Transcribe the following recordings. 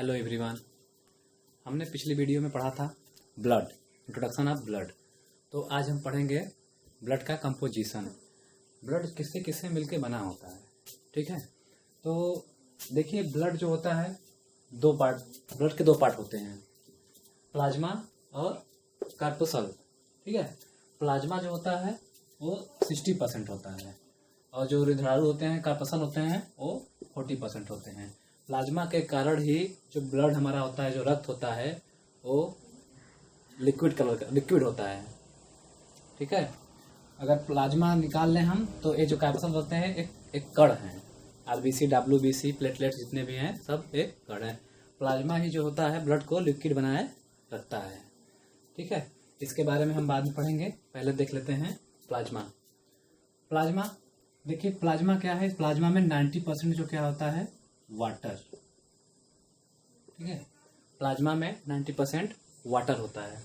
Hello everyone. हमने पिछली video में पढ़ा था ब्लड, इंट्रोडक्शन ऑफ ब्लड। तो आज हम पढ़ेंगे ब्लड का कंपोजिशन। ब्लड किससे किससे मिलके बना होता है, ठीक है। तो देखिए, ब्लड जो होता है दो पार्ट, ब्लड के दो पार्ट होते हैं, प्लाज्मा और कार्पोसल, ठीक है। प्लाज्मा जो होता है वो 60% होता है और जो हृदयाणु होते हैं, कार्पोसल होते हैं, वो 40% होते हैं। प्लाज्मा के कारण ही जो ब्लड हमारा होता है, जो रक्त होता है, वो लिक्विड कलर का लिक्विड होता है, ठीक है। अगर प्लाज्मा निकाल लें हम तो ये जो कार्पोसल होते हैं एक कण है। आरबीसी, डब्ल्यूबीसी, प्लेटलेट्स जितने भी हैं सब एक कण है। प्लाज्मा ही जो होता है ब्लड को लिक्विड बनाए रखता है, ठीक है। इसके बारे में हम बाद में पढ़ेंगे, पहले देख लेते हैं प्लाज्मा। प्लाज्मा देखिए, प्लाज्मा क्या है। प्लाज्मा में 90% जो क्या होता है, वाटर, ठीक है। प्लाज्मा में 90% वाटर होता है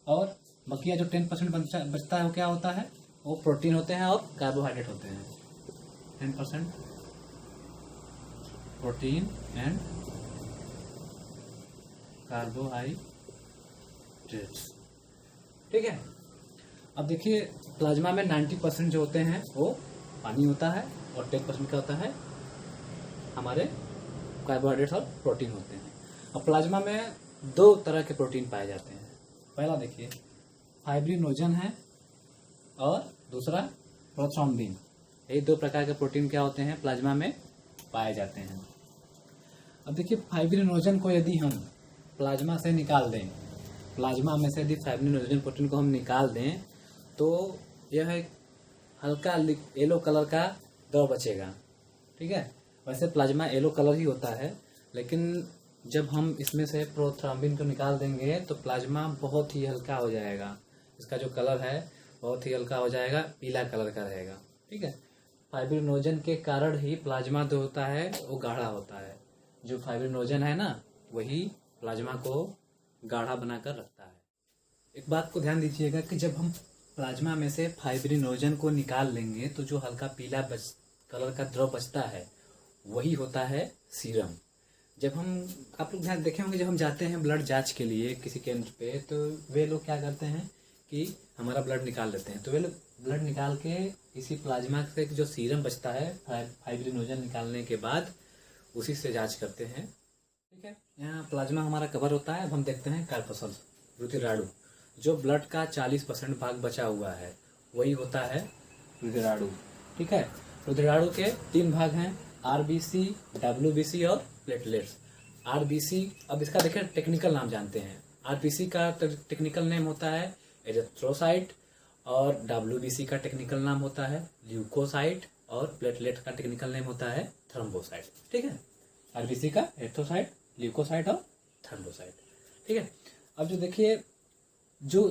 और बकिया जो 10% बचता है वो क्या होता है, वो प्रोटीन होते हैं और कार्बोहाइड्रेट होते हैं। 10% प्रोटीन एंड कार्बोहाइड्रेट्स, ठीक है। अब देखिए, प्लाज्मा में 90% जो होते हैं वो पानी होता है और 10% क्या होता है, हमारे कार्बोहाइड्रेट्स और प्रोटीन होते हैं। और प्लाज्मा में दो तरह के प्रोटीन पाए जाते हैं। पहला देखिए, फाइब्रिनोजन है और दूसरा प्रोथ्रोम्बिन। ये दो प्रकार के प्रोटीन क्या होते हैं, प्लाज्मा में पाए जाते हैं। अब देखिए, फाइब्रिनोजन को यदि हम प्लाज्मा से निकाल दें, प्लाज्मा में से यदि फाइब्रिनोजन प्रोटीन को हम निकाल दें तो यह एक हल्का येलो कलर का द्रव बचेगा, ठीक है। वैसे प्लाज्मा येलो कलर ही होता है, लेकिन जब हम इसमें से प्रोथ्रोम्बिन को निकाल देंगे तो प्लाज्मा बहुत ही हल्का हो जाएगा। इसका जो कलर है बहुत ही हल्का हो जाएगा, पीला कलर का रहेगा, ठीक है। फाइब्रिनोजन के कारण ही प्लाज्मा जो होता है वो गाढ़ा होता है। जो फाइब्रिनोजन है ना, वही प्लाज्मा को गाढ़ा बनाकर रखता है। एक बात को ध्यान दीजिएगा कि जब हम प्लाज्मा में से फाइब्रिनोजन को निकाल लेंगे तो जो हल्का पीला कलर का द्रव बचता है वही होता है सीरम। जब हम, आप लोग ध्यान देखे होंगे, जब हम जाते हैं ब्लड जांच के लिए किसी केंद्र पे, तो वे लोग क्या करते हैं कि हमारा ब्लड निकाल लेते हैं। तो वे लोग ब्लड निकाल के इसी प्लाज्मा से जो सीरम बचता है फाइब्रिनोजन निकालने के बाद उसी से जांच करते हैं, ठीक है। यहाँ प्लाज्मा हमारा कवर होता है। अब हम देखते हैं कार्पोसल, रुधिराणु। जो ब्लड का 40% भाग बचा हुआ है वही होता है रुधिराणु, ठीक है। रुधिराणु के 3 भाग हैं, आरबीसी, डब्ल्यूबीसी और प्लेटलेट्स। आरबीसी, अब इसका देखिए टेक्निकल नाम जानते हैं। आरबीसी का टेक्निकल नेम होता है एरिथ्रोसाइट और डब्ल्यूबीसी का टेक्निकल नाम होता है ल्यूकोसाइट और प्लेटलेट का टेक्निकल नेम होता है थ्रोम्बोसाइट, ठीक है। आरबीसी का एरिथ्रोसाइट, ल्यूकोसाइट और थ्रोम्बोसाइट, ठीक है। अब जो देखिए, जो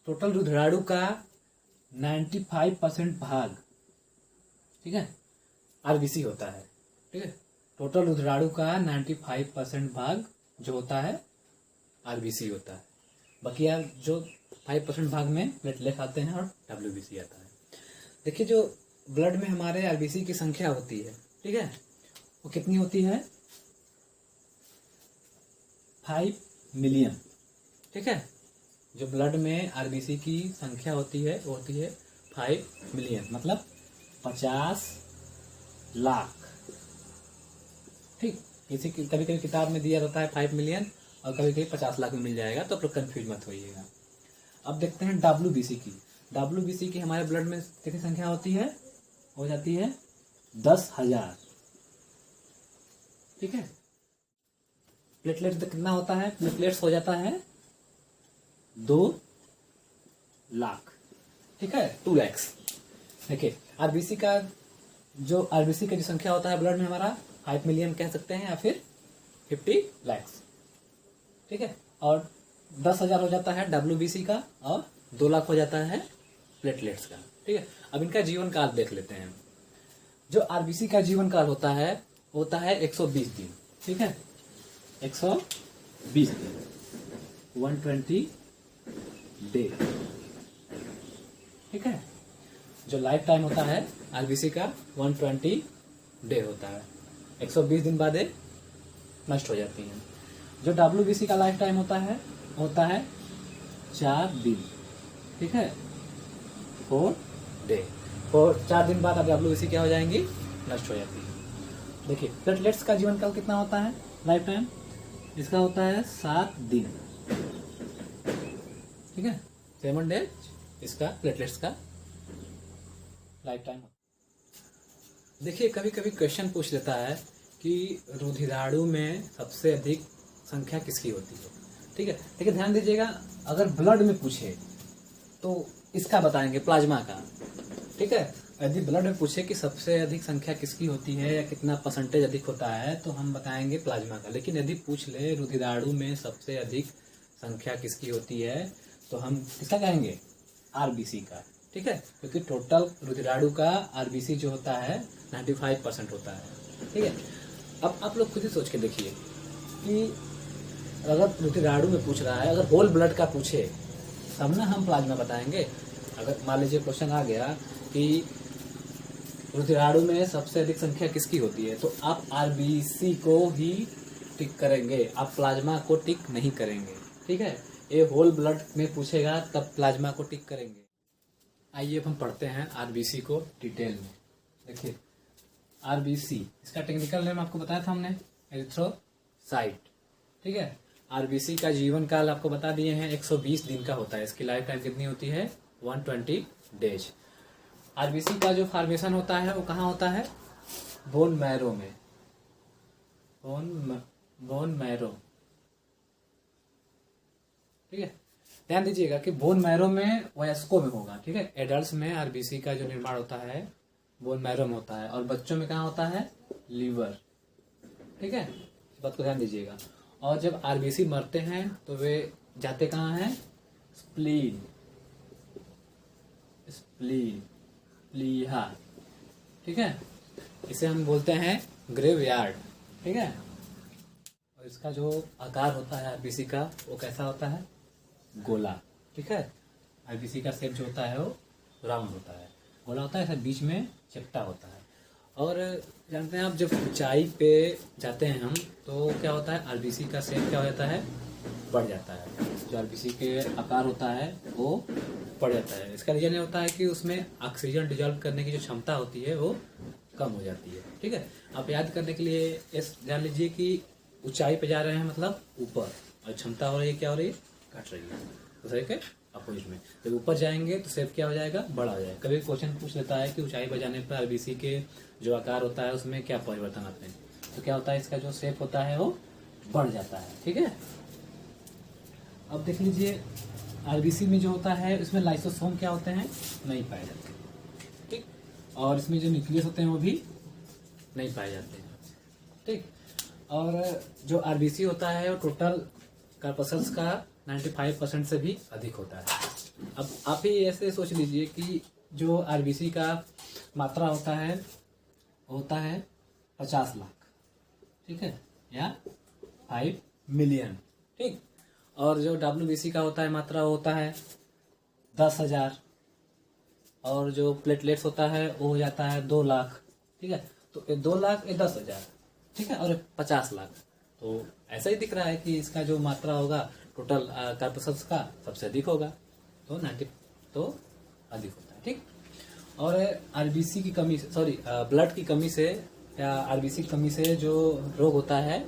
टोटल रुधिराणु का 95% भाग, ठीक है, आरबीसी होता है, ठीक है। टोटल रुधिराणु का 95% भाग जो होता है आरबीसी होता है। बकिया जो 5% भाग में प्लेटलेट आते हैं और डब्ल्यूबीसी आता है। देखिए, जो ब्लड में हमारे आरबीसी की संख्या होती है, ठीक है, वो कितनी होती है, 5 मिलियन, ठीक है। जो ब्लड में आरबीसी की संख्या होती है वो होती है 5 मिलियन, मतलब 50 लाख, ठीक। कभी कभी किताब में दिया रहता है 5 मिलियन और कभी कभी 50 लाख में मिल जाएगा, तो आप लोग कंफ्यूज मत होइएगा। अब देखते हैं डब्ल्यूबीसी की। डब्ल्यूबीसी की हमारे ब्लड में कितनी संख्या होती है, हो जाती है 10,000, ठीक है। प्लेटलेट्स कितना होता है, प्लेटलेट्स हो जाता है 2 लाख, ठीक है, 2 लाख। देखिए, आरबीसी का जो संख्या होता है ब्लड में हमारा 5 मिलियन कह सकते हैं या फिर 50 लाख, ठीक है। और 10,000 हो जाता है डब्ल्यूबीसी का और 2 लाख हो जाता है प्लेटलेट्स का, ठीक है। अब इनका जीवन काल देख लेते हैं। जो आरबीसी का जीवन काल होता है 120 दिन, ठीक है, 120 दिन, 120 डे, ठीक है। जो लाइफ टाइम होता है आरबीसी का 120 डे होता है। 120 दिन बाद नष्ट हो जाती हैं। जो WBC का लाइफ टाइम होता है 4 दिन, ठीक है, 4 डे। और 4 दिन बाद अब WBC क्या हो जाएंगी, नष्ट हो जाती है। देखिए प्लेटलेट्स का जीवन काल कितना होता है, लाइफ टाइम इसका होता है 7 दिन, ठीक है, 7 डेज इसका प्लेटलेट्स का लाइफ टाइम। देखिए कभी कभी क्वेश्चन पूछ लेता है कि रुधिराणु में सबसे अधिक संख्या किसकी होती है, ठीक है। लेकिन ध्यान दीजिएगा, अगर ब्लड में पूछे तो इसका बताएंगे, प्लाज्मा का, ठीक है। यदि ब्लड में पूछे कि सबसे अधिक संख्या किसकी होती है या कितना परसेंटेज अधिक होता है तो हम बताएंगे प्लाज्मा का। लेकिन यदि पूछ ले रुधिराणु में सबसे अधिक संख्या किसकी होती है तो हम किसका कहेंगे, आरबीसी का, ठीक है, क्योंकि टोटल रुधिराणु का आरबीसी जो होता है 95% होता है, ठीक है। अब आप लोग खुद ही सोच के देखिए कि अगर रुधिराणु में पूछ रहा है, अगर होल ब्लड का पूछे तब ना हम प्लाज्मा बताएंगे। अगर मान लीजिए क्वेश्चन आ गया कि रुधिराणु में सबसे अधिक संख्या किसकी होती है तो आप आरबीसी को ही टिक करेंगे, आप प्लाज्मा को टिक नहीं करेंगे, ठीक है। ये होल ब्लड में पूछेगा तब प्लाज्मा को टिक करेंगे। आइए अब हम पढ़ते हैं आरबीसी को डिटेल में। देखिए आरबीसी, इसका टेक्निकल नेम आपको बताया था हमने, एरिथ्रोसाइट, ठीक है। आरबीसी का जीवन काल आपको बता दिए हैं 120 दिन का होता है, इसकी लाइफ टाइम कितनी होती है, 120 डेज। आरबीसी का जो फॉर्मेशन होता है वो कहाँ होता है, बोन मैरो में, बोन मैरो, ठीक है। ध्यान दीजिएगा कि बोन मैरो में वयस्कों में होगा, ठीक है। एडल्ट्स में आरबीसी का जो निर्माण होता है बोन मैरो में होता है और बच्चों में कहाँ होता है, लीवर, ठीक है, इस बात को ध्यान दीजिएगा। और जब आरबीसी मरते हैं तो वे जाते कहाँ हैं, स्प्लीन, प्लीहा, ठीक है, इसे हम बोलते हैं ग्रेवयार्ड, ठीक है। और इसका जो आकार होता है आरबीसी का वो कैसा होता है, गोला, ठीक है। आरबीसी का शेप जो होता है वो राउंड होता है, गोला होता है, ऐसा बीच में चपटा होता है। और जानते हैं आप जब ऊंचाई पे जाते हैं हम तो क्या होता है, आरबीसी का शेप क्या हो जाता है, बढ़ जाता है, जो आरबीसी के आकार होता है वो बढ़ जाता है। इसका रीजन ये होता है कि उसमें ऑक्सीजन डिजॉल्व करने की जो क्षमता होती है वो कम हो जाती है, ठीक है। आप याद करने के लिए इस जान लीजिए कि ऊंचाई पे जा रहे हैं मतलब ऊपर, और क्षमता हो रही है क्या हो रही है, घट रही है, दूसरे के अपोजिट में। जब ऊपर जाएंगे तो शेप क्या हो जाएगा, बड़ा हो जाएगा। कभी क्वेश्चन पूछ लेता है कि ऊंचाई पर जाने पर आरबीसी के जो आकार होता है उसमें क्या परिवर्तन आते हैं, तो क्या होता है, इसका जो शेप होता है वो बढ़ जाता है, ठीक है। अब देख लीजिए आरबीसी में जो होता है उसमें लाइसोसोम क्या होते हैं, नहीं पाए जाते, ठीक। और इसमें जो न्यूक्लियस होते हैं वो भी नहीं पाए जाते हैं, ठीक। और जो आरबीसी होता है वो टोटल कार्पसल्स का 95% से भी अधिक होता है। अब आप ही ऐसे सोच लीजिए कि जो आरबीसी का मात्रा होता है 50 लाख, ठीक है, या 5 मिलियन, ठीक। और जो WBC का होता है मात्रा होता है 10,000, और जो प्लेटलेट्स होता है वो हो जाता है 2 लाख, ठीक है। तो ये 2 लाख, ये 10,000, ठीक है, और 50 लाख। तो ऐसा ही दिख रहा है कि इसका जो मात्रा होगा टोटल कार्पसल्स का सबसे अधिक होगा, तो 90 तो अधिक होता है, ठीक। और आरबीसी की कमी, सॉरी ब्लड की कमी से या आरबीसी की कमी से जो रोग होता है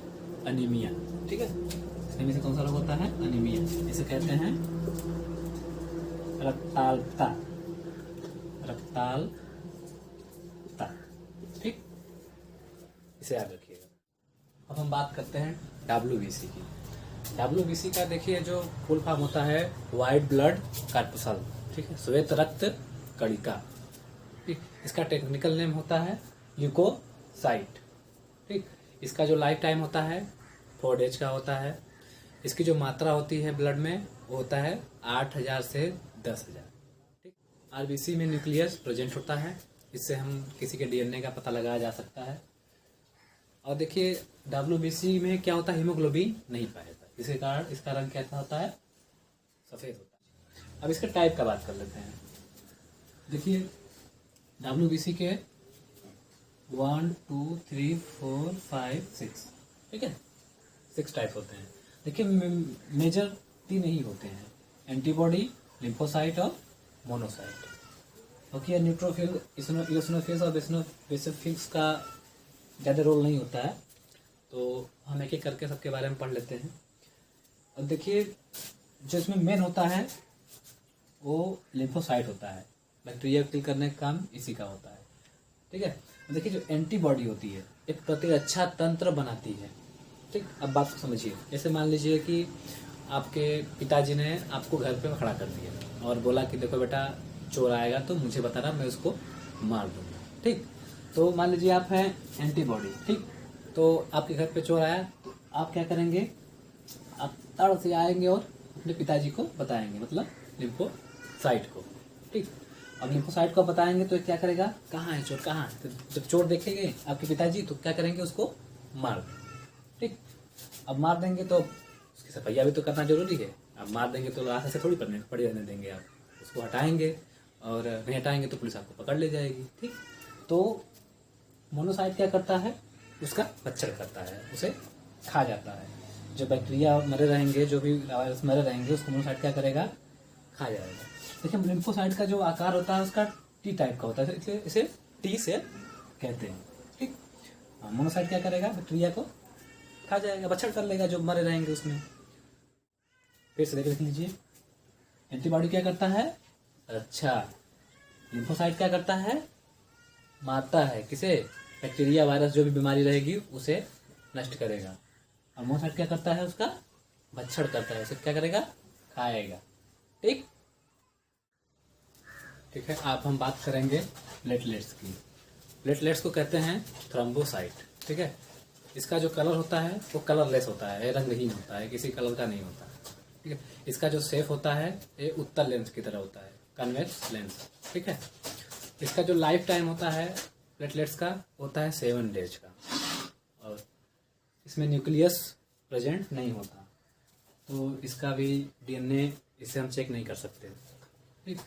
अनीमिया, ठीक है। इनमें से कौन सा रोग होता है, अनीमिया, इसे कहते हैं रक्ताल्पता, ठीक, इसे याद रखिएगा। अब हम बात करते हैं WBC की। WBC का देखिए जो फुल फॉर्म होता है वाइट ब्लड कार्पसल, ठीक है, श्वेत रक्त कणिका, ठीक। इसका टेक्निकल नेम होता है ल्यूकोसाइट, ठीक। इसका जो लाइफ टाइम होता है 4 डेज का होता है। इसकी जो मात्रा होती है ब्लड में वो होता है 8,000 से 10,000, ठीक। आरबीसी में न्यूक्लियस प्रेजेंट होता है, इससे हम किसी के डीएनए का पता लगाया जा सकता है। और देखिए WBC में क्या होता है, हीमोग्लोबिन नहीं पाया जाता, जिसके कारण इसका रंग कैसा होता है, सफेद होता है। अब इसके टाइप का बात कर लेते हैं। देखिए WBC के 1 2 3 4 5 6, ठीक है, 6 टाइप होते हैं। देखिए मेजर 3 ही होते हैं, एंटीबॉडी, लिम्फोसाइट और मोनोसाइट। ओके, न्यूट्रोफिल, इओसिनोफिल्स और बेसिलोफिल्स का ज़्यादा रोल नहीं होता है, तो हम एक एक करके सबके बारे में पढ़ लेते हैं। अब देखिए जो इसमें मेन होता है वो लिम्फोसाइट होता है, बैक्टीरिया को किल करने का काम इसी का होता है। ठीक है, देखिए जो एंटीबॉडी होती है एक प्रतिरक्षा तंत्र बनाती है। ठीक, अब बात को समझिए। जैसे मान लीजिए कि आपके पिताजी ने आपको घर पे खड़ा कर दिया और बोला कि देखो बेटा चोर आएगा तो मुझे बताना, मैं उसको मार दूंगा। ठीक, तो मान लीजिए आप हैं एंटीबॉडी। ठीक, तो आपके घर पे चोर आया तो आप क्या करेंगे, आप तड़ से आएंगे और अपने पिताजी को बताएंगे, मतलब लिम्फोसाइट को। ठीक, अब लिम्फोसाइट को बताएंगे तो क्या करेगा, कहाँ है चोर, कहाँ है। तो जब चोर देखेंगे आपके पिताजी तो क्या करेंगे, उसको मार देंगे। ठीक, अब मार देंगे तो उसकी सफाइया भी तो करना जरूरी है। अब मार देंगे तो रास्ते से थोड़ी पड़ी रहने देंगे, आप उसको हटाएंगे, और नहीं हटाएंगे तो पुलिस आपको पकड़ ले जाएगी। ठीक, तो मोनोसाइट क्या करता है, उसका भक्षण करता है, उसे खा जाता है। जो बैक्टीरिया मरे रहेंगे, जो भी वायरस मरे रहेंगे, उसको मोनोसाइट क्या करेगा, खा जाएगा। देखिए लिम्फोसाइट का जो आकार होता है उसका टी टाइप का होता है, इसलिए इसे टी सेल कहते हैं। ठीक, मोनोसाइट क्या करेगा, बैक्टीरिया को खा जाएगा, भक्षण कर लेगा जो मरे रहेंगे उसमें। फिर से देख लीजिए, एंटीबॉडी क्या करता है, अच्छा, लिम्फोसाइट क्या करता है, मारता है, किसे, बैक्टीरिया वायरस जो भी बीमारी रहेगी उसे नष्ट करेगा। और मोनोसाइट क्या करता है, उसका भक्षण करता है, उसे क्या करेगा, खाएगा। ठीक, ठीक है, आप हम बात करेंगे प्लेटलेट्स की। प्लेटलेट्स को कहते हैं थ्रोम्बोसाइट। ठीक है, इसका जो कलर होता है वो कलरलेस होता है, रंगहीन होता है, किसी कलर का नहीं होता। ठीक है, इसका जो शेप होता है ये उत्तल लेंस की तरह होता है, कन्वेक्स लेंस। ठीक है, इसका जो लाइफ टाइम होता है प्लेटलेट्स का होता है 7 डेज का, और इसमें न्यूक्लियस प्रेजेंट नहीं होता, तो इसका भी डीएनए इससे हम चेक नहीं कर सकते। ठीक,